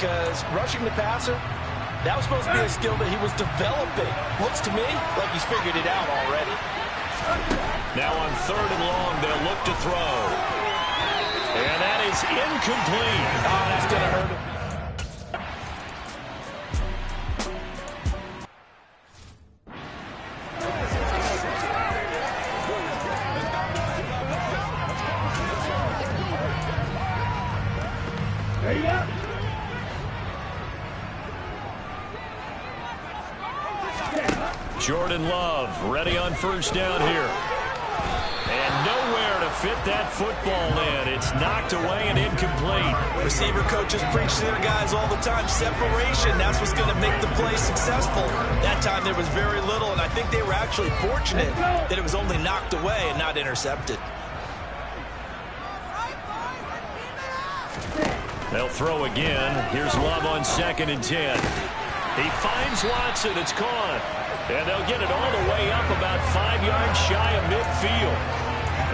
because rushing the passer, that was supposed to be a skill that he was developing. Looks to me like he's figured it out already. Now on 3rd and long, they'll look to throw. And that is incomplete. Oh, that's going to hurt him. Jordan Love ready on 1st down here. And nowhere to fit that football in. It's knocked away and incomplete. Receiver coaches preach to their guys all the time. Separation, that's what's going to make the play successful. That time there was very little, and I think they were actually fortunate that it was only knocked away and not intercepted. They'll throw again. Here's Love on 2nd and 10. He finds Watson. It's caught. And they'll get it all the way up about 5 yards shy of midfield.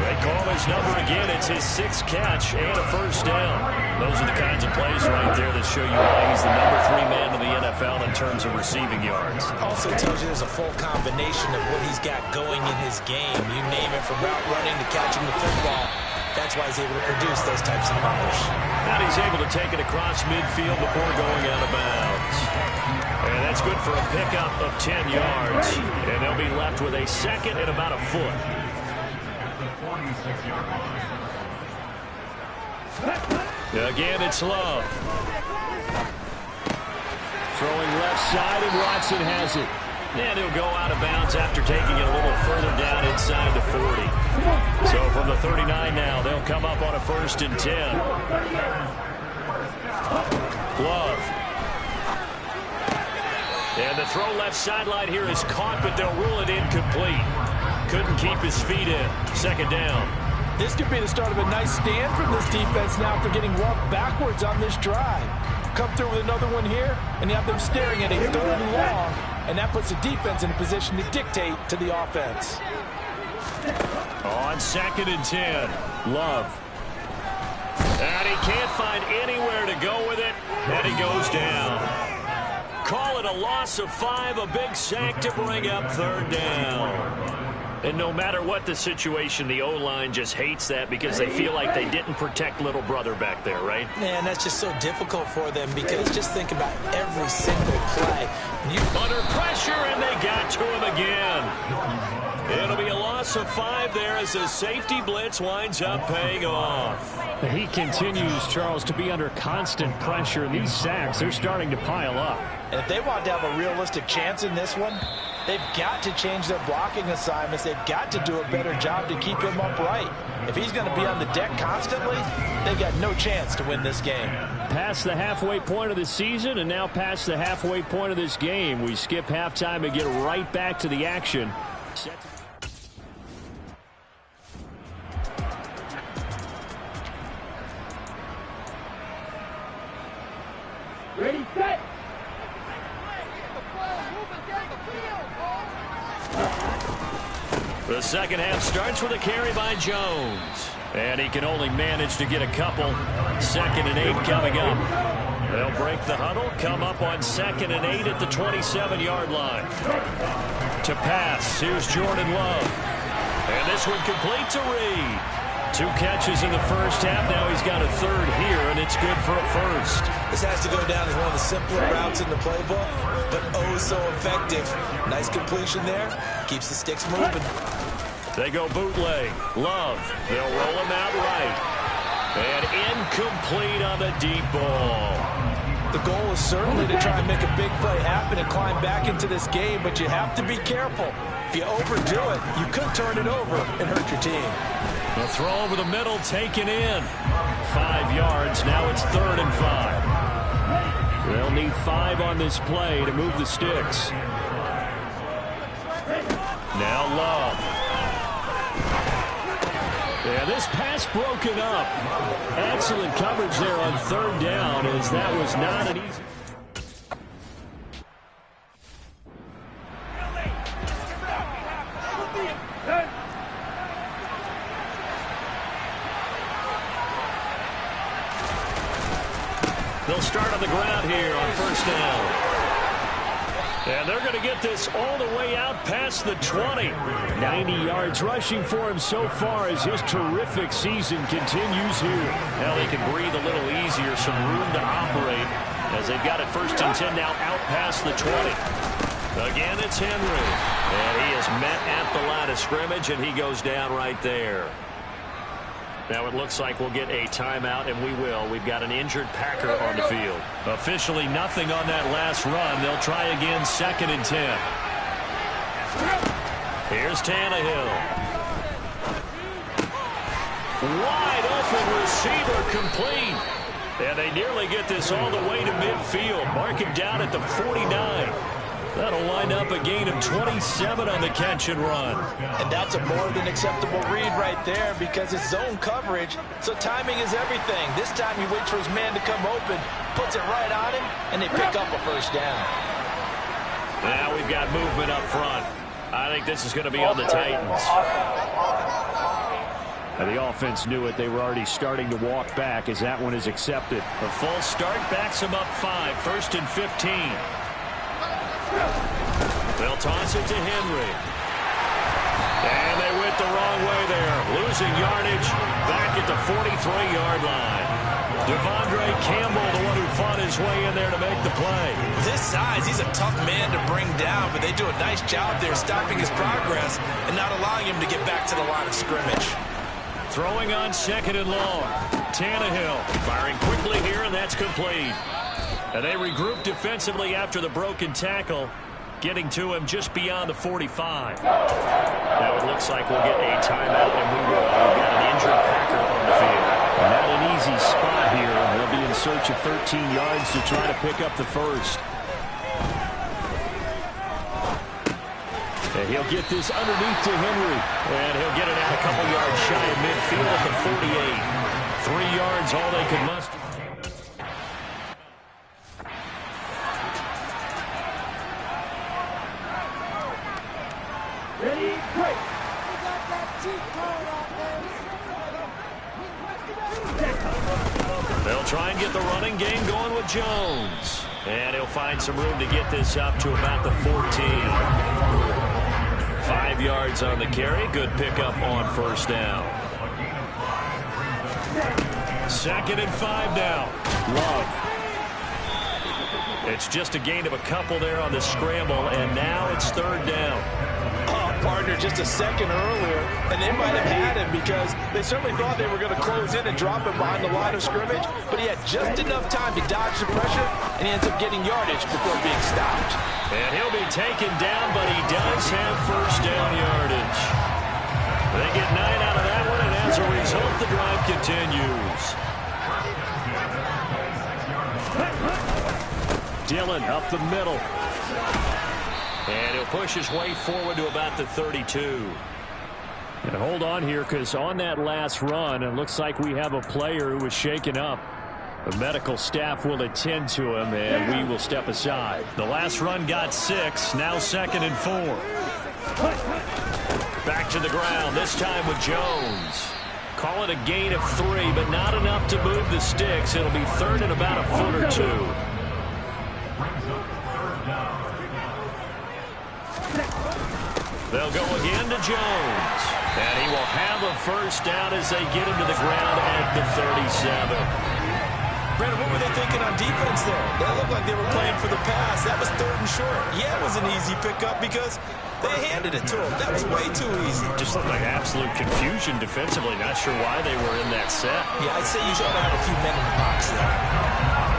They call his number again. It's his 6th catch and a 1st down. Those are the kinds of plays right there that show you why he's the number 3 man in the NFL in terms of receiving yards. Also tells you there's a full combination of what he's got going in his game. You name it, from route running to catching the football. That's why he's able to produce those types of numbers. And he's able to take it across midfield before going out of bounds. And that's good for a pickup of 10 yards. And they'll be left with a 2nd and about a foot. Again, it's Love. Throwing left side, and Watson has it. And he'll go out of bounds after taking it a little further down inside the 40. So from the 39 now, they'll come up on a 1st and 10. Love. And the throw left sideline here is caught, but they'll rule it incomplete. Couldn't keep his feet in. 2nd down. This could be the start of a nice stand from this defense now after getting walked backwards on this drive. Come through with another one here, and you have them staring at a 3rd and long, and that puts the defense in a position to dictate to the offense. On 2nd and 10, Love. And he can't find anywhere to go with it, and he goes down. Call it a loss of 5, a big sack to bring up 3rd down. And no matter what the situation, the O-line just hates that because they feel like they didn't protect little brother back there, right? Man, that's just so difficult for them because just think about every single play. Under pressure, and they got to him again. It'll be a loss of 5 there as the safety blitz winds up paying off. He continues, Charles, to be under constant pressure, and these sacks, they're starting to pile up. And if they want to have a realistic chance in this one, they've got to change their blocking assignments. They've got to do a better job to keep him upright. If he's going to be on the deck constantly, they've got no chance to win this game. Past the halfway point of the season and now past the halfway point of this game. We skip halftime and get right back to the action. Ready, set. The 2nd half starts with a carry by Jones. And he can only manage to get a couple. 2nd and 8 coming up. They'll break the huddle, come up on 2nd and 8 at the 27-yard line. To pass, here's Jordan Love. And this one complete to Reed. 2 catches in the 1st half. Now he's got a 3rd here, and it's good for a 1st. This has to go down as one of the simpler routes in the playbook, but oh so effective. Nice completion there. Keeps the sticks moving. They go bootleg. Love. They'll roll him out right. And incomplete on the deep ball. The goal is certainly to try and make a big play happen and climb back into this game, but you have to be careful. If you overdo it, you could turn it over and hurt your team. The throw over the middle taken in. 5 yards. Now it's 3rd and 5. They'll need 5 on this play to move the sticks. Now Love. Yeah, this pass broken up. Excellent coverage there on 3rd down, as that was not an easy. They'll start on the the ground here on first down. And they're going to get this all the way out past the 20. 90 yards rushing for him so far as his terrific season continues here. Now they can breathe a little easier, some room to operate as they've got it 1st and 10 now out past the 20. Again, it's Henry. And he is met at the line of scrimmage, and he goes down right there. Now it looks like we'll get a timeout, and we will. We've got an injured Packer on the field. Officially nothing on that last run. They'll try again 2nd and 10. Here's Tannehill. Wide open receiver complete. And they nearly get this all the way to midfield. Mark him down at the 49. That'll line up a gain of 27 on the catch and run. And that's a more than acceptable read right there because it's zone coverage, so timing is everything. This time he waits for his man to come open, puts it right on him, and they pick up a 1st down. Now we've got movement up front. I think this is going to be on the Titans. And the offense knew it. They were already starting to walk back as that one is accepted. A false start backs him up 5, 1st and 15. They'll toss it to Henry. And they went the wrong way there. Losing yardage back at the 43-yard line. Devondre Campbell, the one who fought his way in there to make the play. This size, he's a tough man to bring down, but they do a nice job there stopping his progress and not allowing him to get back to the line of scrimmage. Throwing on 2nd and long. Tannehill firing quickly here, and that's complete. And they regroup defensively after the broken tackle, getting to him just beyond the 45. Now it looks like we'll get a timeout, and we will. We've got an injured Packer on the field. Not an easy spot here. They'll be in search of 13 yards to try to pick up the 1st. And he'll get this underneath to Henry. And he'll get it out a couple yards shy of midfield at the 48. 3 yards, all they could muster. Ready, break. They'll try and get the running game going with Jones. And he'll find some room to get this up to about the 14. 5 yards on the carry. Good pickup on 1st down. 2nd and 5 now. Love. It's just a gain of a couple there on the scramble, and now it's 3rd down. Partner just a second earlier, and they might have had him because they certainly thought they were going to close in and drop him behind the line of scrimmage, but he had just enough time to dodge the pressure, and he ends up getting yardage before being stopped. And he'll be taken down, but he does have 1st down yardage. They get 9 out of that one, and as a result, the drive continues. Dillon up the middle. And he'll push his way forward to about the 32. And hold on here, because on that last run, it looks like we have a player who was shaken up. The medical staff will attend to him, and we will step aside. The last run got 6, now 2nd and 4. Back to the ground, this time with Jones. Call it a gain of 3, but not enough to move the sticks. It'll be 3rd and about a foot or 2. They'll go again to Jones. And he will have a 1st down as they get him to the ground at the 37. Brandon, what were they thinking on defense there? That looked like they were playing for the pass. That was 3rd and short. Yeah, it was an easy pickup because they handed it to him. That was way too easy. Just looked like absolute confusion defensively. Not sure why they were in that set. Yeah, I'd say you should have a few men in the box there.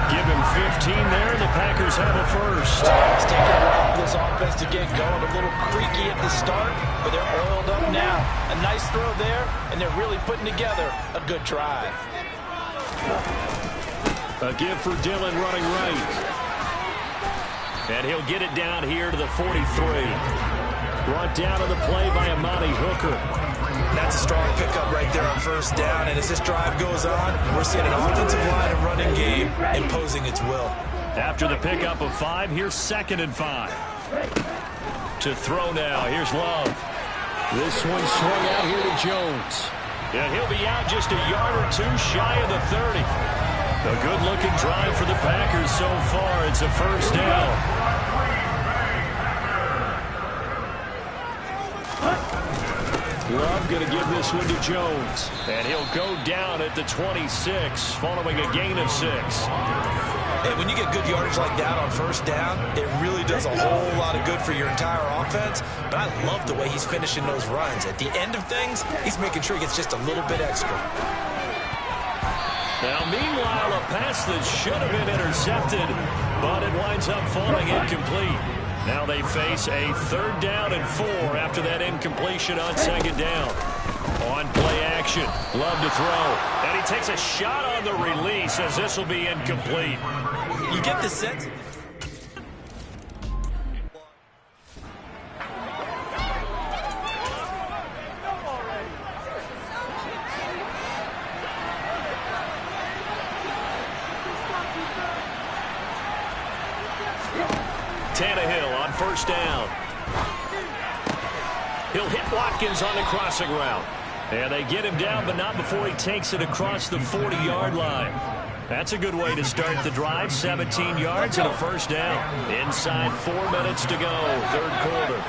Give him 15 there, and the Packers have a 1st. It's taking a while for this offense to get going. A little creaky at the start, but they're oiled up now. A nice throw there, and they're really putting together a good drive. A give for Dillon running right. And he'll get it down here to the 43. Brought down on the play by Amani Hooker. That's a strong pickup right there on 1st down. And as this drive goes on, we're seeing an offensive line and running game imposing its will. After the pickup of 5, here's 2nd and 5. To throw now, here's Love. This one swung out here to Jones. And he'll be out just a yard or 2 shy of the 30. A good-looking drive for the Packers so far. It's a first down. Love going to give this one to Jones. And he'll go down at the 26 following a gain of 6. And when you get good yardage like that on first down, it really does a whole lot of good for your entire offense. But I love the way he's finishing those runs. At the end of things, he's making sure he gets just a little bit extra. Now, meanwhile, a pass that should have been intercepted, but it winds up falling incomplete. Now they face a 3rd down and 4 after that incompletion on 2nd down. On play action, Love to throw. And he takes a shot on the release as this will be incomplete. You get the sense. Tannehill on first down. He'll hit Watkins on the crossing route. And they get him down, but not before he takes it across the 40-yard line. That's a good way to start the drive. 17 yards and a first down. Inside 4 minutes to go, 3rd quarter.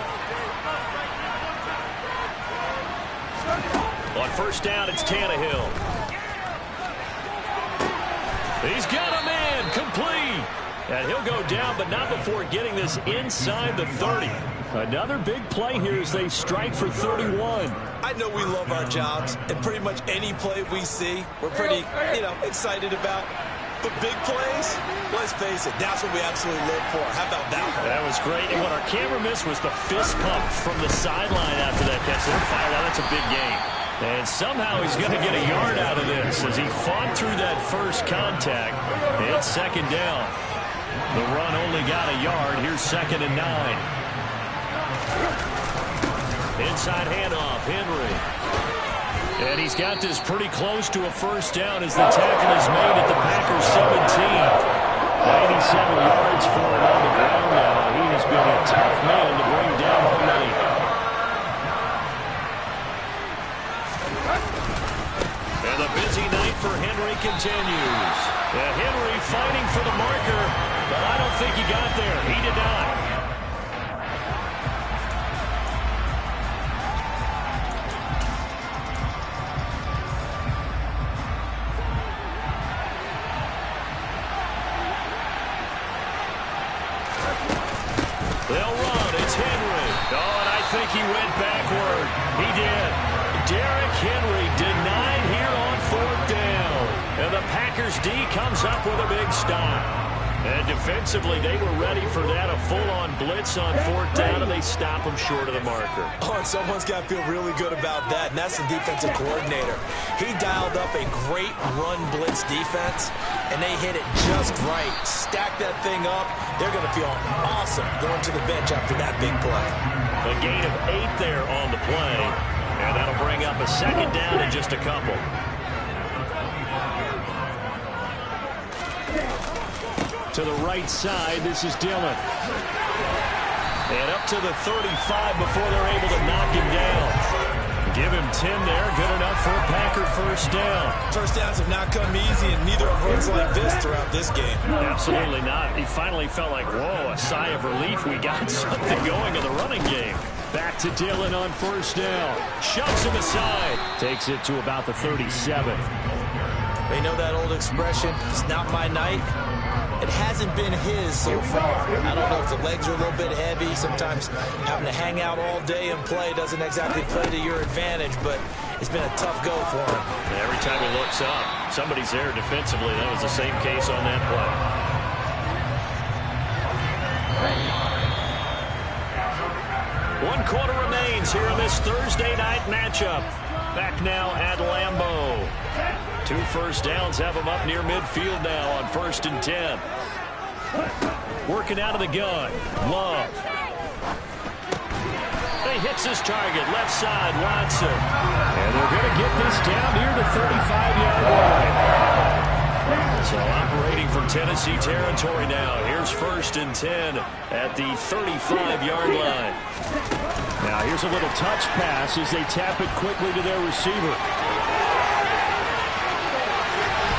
On first down, it's Tannehill. He's got a man, complete. And he'll go down, but not before getting this inside the 30. Another big play here as they strike for 31. I know we love our jobs, and pretty much any play we see, we're pretty, excited about. But big plays, let's face it, that's what we absolutely live for. How about that one? That was great. And what our camera missed was the fist pump from the sideline after that catch. They're fired out. That's a big game. And somehow he's going to get a yard out of this as he fought through that first contact. It's 2nd down. The run only got a yard. Here's 2nd and 9. Inside handoff, Henry. And he's got this pretty close to a first down as the tackle is made at the Packers 17. 97 yards for him on the ground now. He has been a tough man to bring down all night. And the busy night for Henry continues. And Henry fighting for the marker, but I don't think he got there. He did not. They'll run. It's Henry. Oh, and I think he went backward. He did. Derrick Henry denied here on 4th down. And the Packers D comes up with a big stop. And defensively, they were ready for that, a full-on blitz on 4th down, and they stop him short of the marker. Oh, and someone's got to feel really good about that, and that's the defensive coordinator. He dialed up a great run blitz defense, and they hit it just right. Stack that thing up. They're going to feel awesome going to the bench after that big play. A gain of 8 there on the play, and that'll bring up a 2nd down in just a couple. To the right side, this is Dillon. And up to the 35 before they're able to knock him down. Give him 10 there. Good enough for a Packer first down. First downs have not come easy, and neither have runs like this throughout this game. Absolutely not. He finally felt like, whoa, a sigh of relief. We got something going in the running game. Back to Dillon on first down. Shoves him aside. Takes it to about the 37. They know that old expression, it's not my night. It hasn't been his so far. I don't know if the legs are a little bit heavy. Sometimes having to hang out all day and play doesn't exactly play to your advantage, but it's been a tough go for him. And every time he looks up, somebody's there defensively. That was the same case on that play. One quarter remains here in this Thursday night matchup. Back now at Lambeau. 2 first downs have him up near midfield now on 1st and 10. Working out of the gun. Love. He hits his target. Left side, Watson. And they're going to get this down near the 35-yard line. So operating from Tennessee territory now. Here's 1st and 10 at the 35-yard line. Now here's a little touch pass as they tap it quickly to their receiver.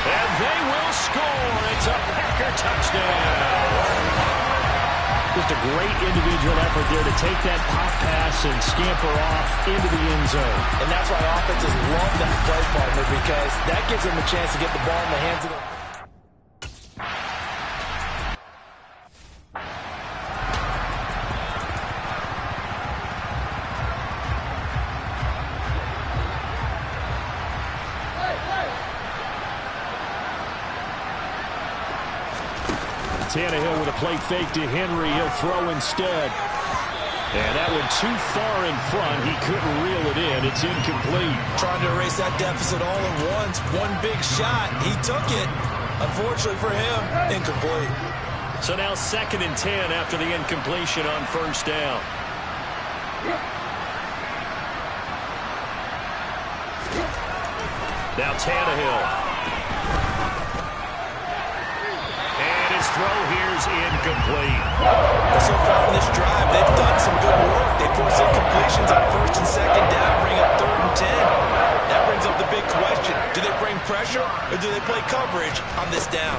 And they will score. It's a Packer touchdown. Just a great individual effort there to take that pop pass and scamper off into the end zone. And that's why offenses love that play partner, because that gives them a chance to get the ball in the hands of the... Tannehill with a play fake to Henry. He'll throw instead. And that one too far in front. He couldn't reel it in. It's incomplete. Trying to erase that deficit all at once. One big shot. He took it. Unfortunately for him, incomplete. So now 2nd and 10 after the incompletion on first down. Now Tannehill. Throw here's incomplete. So far in this drive, they've done some good work. They force incompletions on 1st and 2nd down, bring up 3rd and 10. That brings up the big question. Do they bring pressure or do they play coverage on this down?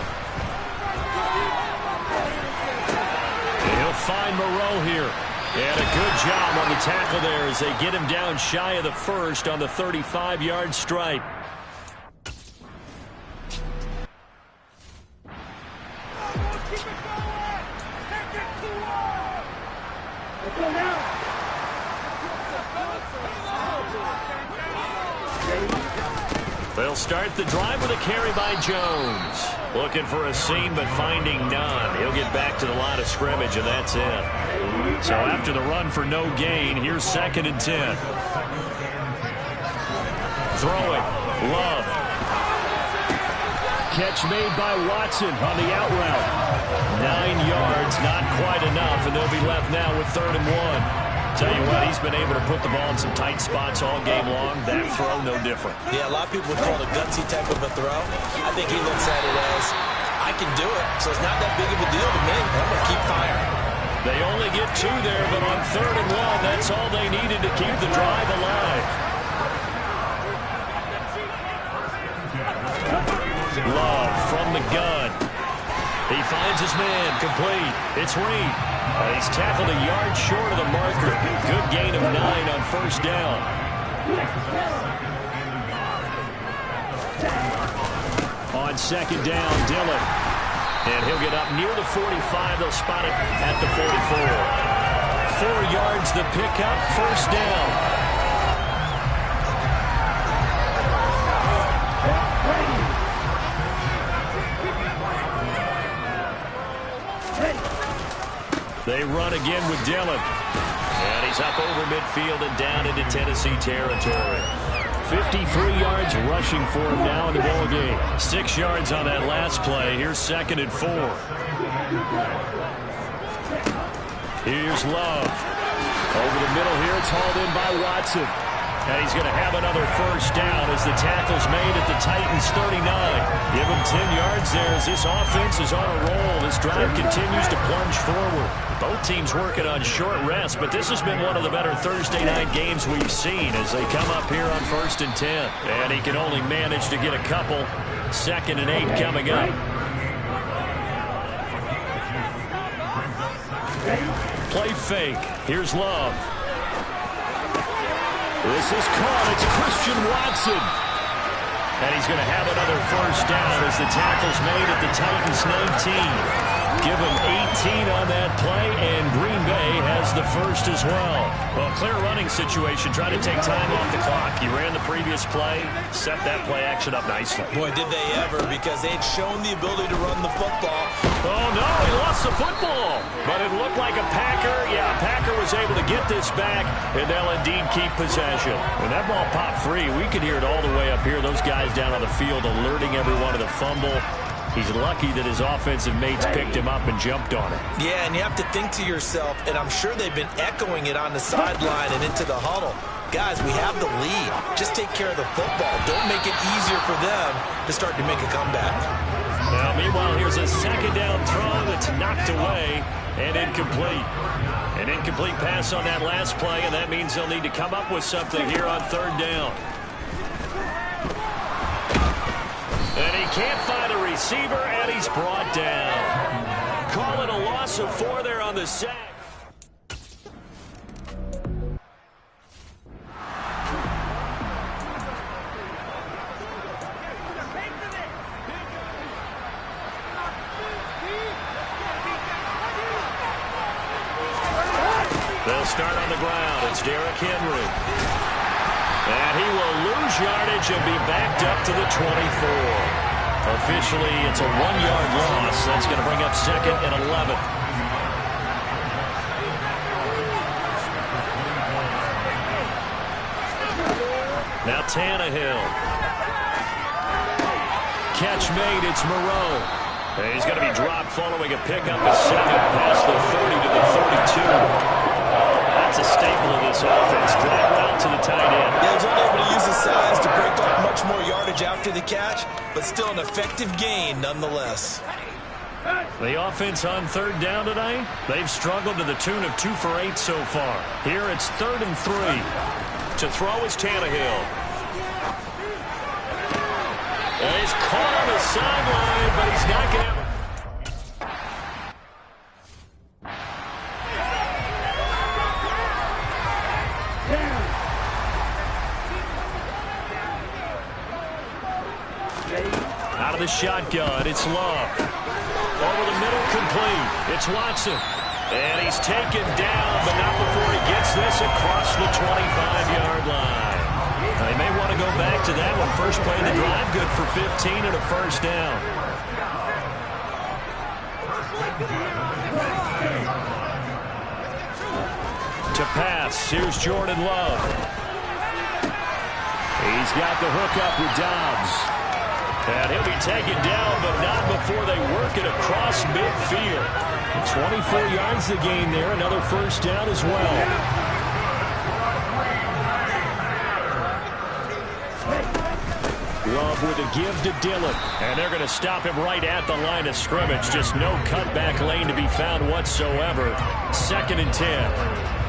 He'll find Moreau here. And a good job on the tackle there as they get him down shy of the 1st on the 35-yard stripe. They'll start the drive with a carry by Jones. Looking for a seam, but finding none. He'll get back to the line of scrimmage, and that's it. So after the run for no gain, here's 2nd and 10. Throwing. Love. Catch made by Watson on the out route. 9 yards, not quite enough, and they'll be left now with 3rd and 1. Tell you what, he's been able to put the ball in some tight spots all game long. That throw, no different. Yeah, a lot of people would call it a gutsy type of a throw. I think he looks at it as, I can do it, so it's not that big of a deal to me. I'm going to keep firing. They only get 2 there, but on 3rd and 1, that's all they needed to keep the drive alive. Love from the gun. He finds his man, complete. It's Reed. He's tackled a yard short of the marker. Good gain of 9 on 1st down. On 2nd down, Dillon. And he'll get up near the 45. They'll spot it at the 44. 4 yards the pickup, 1st down. They run again with Dillon. And he's up over midfield and down into Tennessee territory. 53 yards rushing for him now in the ball game. 6 yards on that last play. Here's 2nd and 4. Here's Love. Over the middle here, it's hauled in by Watson. And he's going to have another 1st down as the tackle's made at the Titans' 39. Give him 10 yards there as this offense is on a roll. This drive continues to plunge forward. Both teams working on short rest, but this has been one of the better Thursday night games we've seen as they come up here on 1st and 10. And he can only manage to get a couple. 2nd and 8 coming up. Play fake. Here's Love. This is caught. It's Christian Watson. And he's going to have another 1st down as the tackle's made at the Titans' 19. Give him 18 on that play, and Green Bay has the 1st as well. Well, clear running situation, trying to take time off the clock. He ran the previous play, set that play action up nicely. Boy, did they ever, because they had shown the ability to run the football. Oh, no, he lost the football. But it looked like a Packer. Yeah, Packer was able to get this back, and they'll indeed keep possession. When that ball popped free, we could hear it all the way up here. Those guys down on the field alerting everyone of the fumble. He's lucky that his offensive mates picked him up and jumped on it. Yeah, and you have to think to yourself, and I'm sure they've been echoing it on the sideline and into the huddle. Guys, we have the lead. Just take care of the football. Don't make it easier for them to start to make a comeback. Now, meanwhile, here's a 2nd down throw that's knocked away and incomplete. An incomplete pass on that last play, and that means they'll need to come up with something here on 3rd down. And he can't find a receiver, and he's brought down. Call it a loss of 4 there on the sack. They'll start on the ground. It's Derrick Henry. And he will lose yardage and be backed up to the 24. Officially, it's a 1-yard loss. That's going to bring up 2nd and 11. Now Tannehill. Catch made. It's Moreau. And he's going to be dropped following a pickup of 7 past the 30 to the 32. That's a staple of this offense. Drag route to the tight end. Yeah, he's only able to use his size to break up much more yardage after the catch, but still an effective gain nonetheless. The offense on 3rd down tonight, they've struggled to the tune of 2 for 8 so far. Here it's 3rd and 3. To throw is Tannehill. And he's caught on the sideline, but he's not going to have out of the shotgun. It's Love. Over the middle, complete. It's Watson. And he's taken down, but not before he gets this across the 25-yard line. Now, he may want to go back to that one. First play of the drive, good for 15 and a first down. To pass, here's Jordan Love. He's got the hook up with Dobbs. And he'll be taken down, but not before they work it across midfield. 24 yards to gain there. Another first down as well. Love with a give to Dillon. And they're going to stop him right at the line of scrimmage. Just no cutback lane to be found whatsoever. 2nd and 10.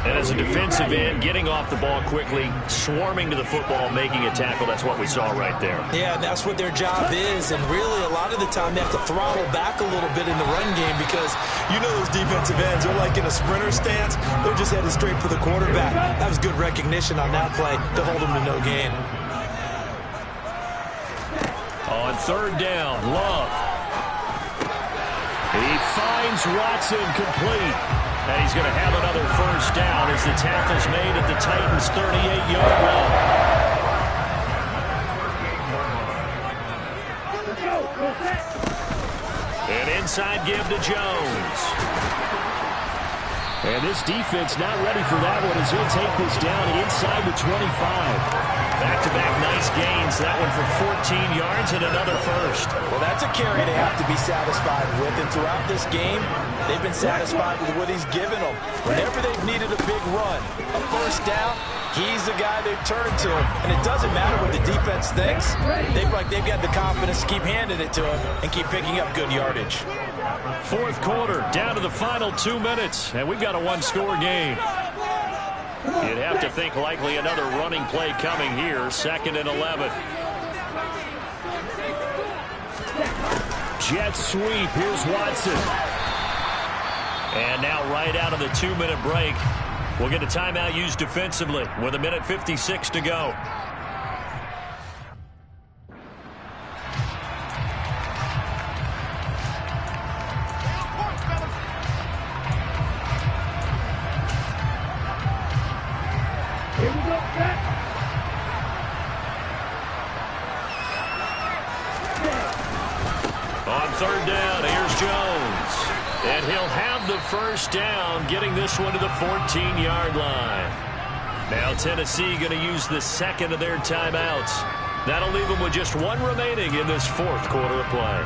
And as a defensive end, getting off the ball quickly, swarming to the football, making a tackle, that's what we saw right there. Yeah, that's what their job is, and really a lot of the time they have to throttle back a little bit in the run game because you know those defensive ends, they're like in a sprinter stance. They're just headed straight for the quarterback. That was good recognition on that play to hold them to no gain. On 3rd down, Love. He finds Watson complete. And he's going to have another first down as the tackle's made at the Titans' 38-yard line. And inside give to Jones. And this defense not ready for that one as he'll take this down inside the 25. Back-to-back nice gains. That one for 14 yards and another first. Well, that's a carry they have to be satisfied with. And throughout this game, they've been satisfied with what he's given them. Whenever they've needed a big run, a first down, he's the guy they've turned to. And it doesn't matter what the defense thinks. They've got the confidence to keep handing it to him and keep picking up good yardage. 4th quarter, down to the final 2 minutes. And we've got a 1-score game. You'd have to think likely another running play coming here. 2nd and 11. Jet sweep. Here's Watson. And now right out of the 2-minute break, we'll get a timeout used defensively with 1:56 to go. On 3rd down, here's Jones. And he'll have the first down, getting this one to the 14-yard line. Now Tennessee going to use the 2nd of their timeouts. That'll leave them with just 1 remaining in this 4th quarter of play.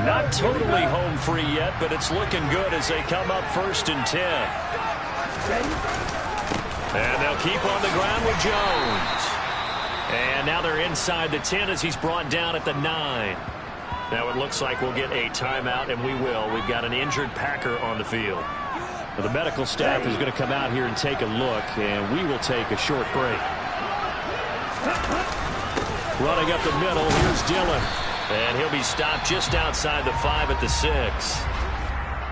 Not totally home free yet, but it's looking good as they come up 1st and 10. And they'll keep on the ground with Jones. And now they're inside the 10 as he's brought down at the 9. Now it looks like we'll get a timeout, and we will. We've got an injured Packer on the field. Well, the medical staff is going to come out here and take a look, and we will take a short break. Running up the middle, here's Dillon. And he'll be stopped just outside the 5 at the 6.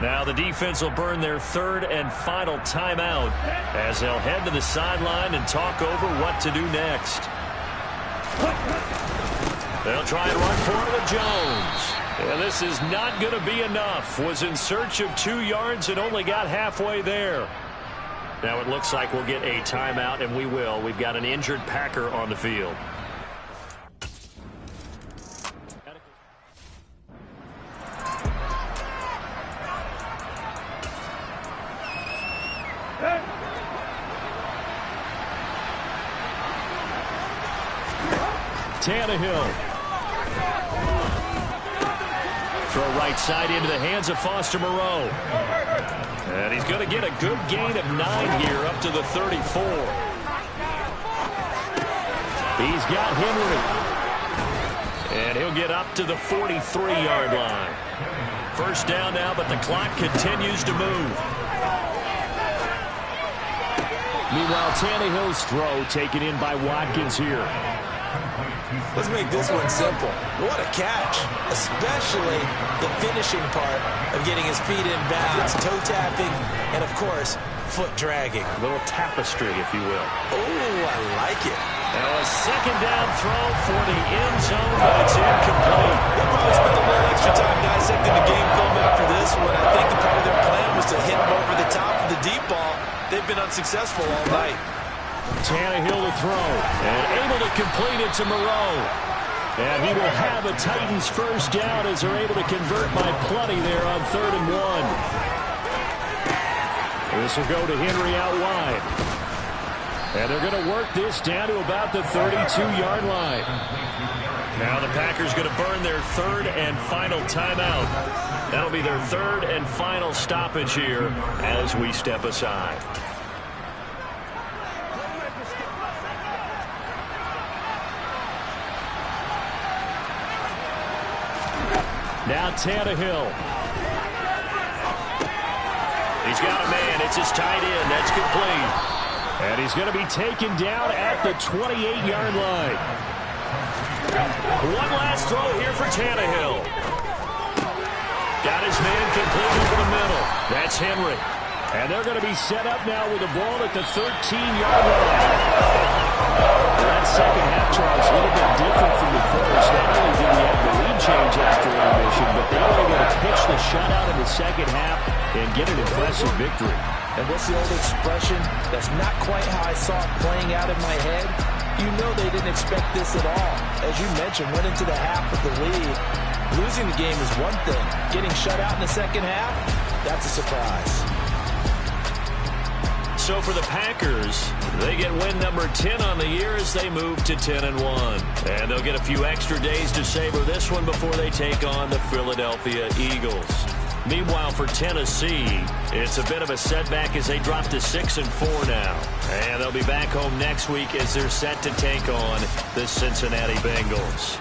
Now the defense will burn their third and final timeout as they'll head to the sideline and talk over what to do next. They'll try and run for it with Jones. And this is not going to be enough. Was in search of 2 yards and only got halfway there. Now it looks like we'll get a timeout, and we will. We've got an injured Packer on the field. Tannehill. Throw right side into the hands of Foster Moreau. And he's going to get a good gain of 9 here up to the 34. He's got Henry. And he'll get up to the 43-yard line. First down now, but the clock continues to move. Meanwhile, Tannehill's throw taken in by Watkins here. Let's make this one simple. What a catch, especially the finishing part of getting his feet in bounds, toe tapping, and of course, foot dragging. A little tapestry, if you will. Oh, I like it. Now a second down throw for the end zone, but it's incomplete. They'll probably spend a little extra time dissecting the game film after this one. I think the part of their plan was to hit him over the top of the deep ball. They've been unsuccessful all night. Tannehill to throw, and able to complete it to Moreau. And he will have a Titans first down as they're able to convert by plenty there on 3rd and 1. This will go to Henry out wide. And they're going to work this down to about the 32-yard line. Now the Packers going to burn their third and final timeout. That'll be their third and final stoppage here as we step aside. Now Tannehill. He's got a man. It's his tight end. That's complete. And he's going to be taken down at the 28-yard line. One last throw here for Tannehill. Got his man complete over the middle. That's Henry. And they're going to be set up now with the ball at the 13-yard line. That second half, Charles, a little bit different from the first. Not only did we have the lead change after intermission, but they were able to pitch the shutout in the second half and get an impressive victory. And what's the old expression? That's not quite how I saw it playing out in my head. You know they didn't expect this at all. As you mentioned, went into the half with the lead. Losing the game is one thing. Getting shut out in the second half, that's a surprise. So for the Packers, they get win number 10 on the year as they move to 10-1. And they'll get a few extra days to savor this one before they take on the Philadelphia Eagles. Meanwhile, for Tennessee, it's a bit of a setback as they drop to 6-4 now. And they'll be back home next week as they're set to take on the Cincinnati Bengals.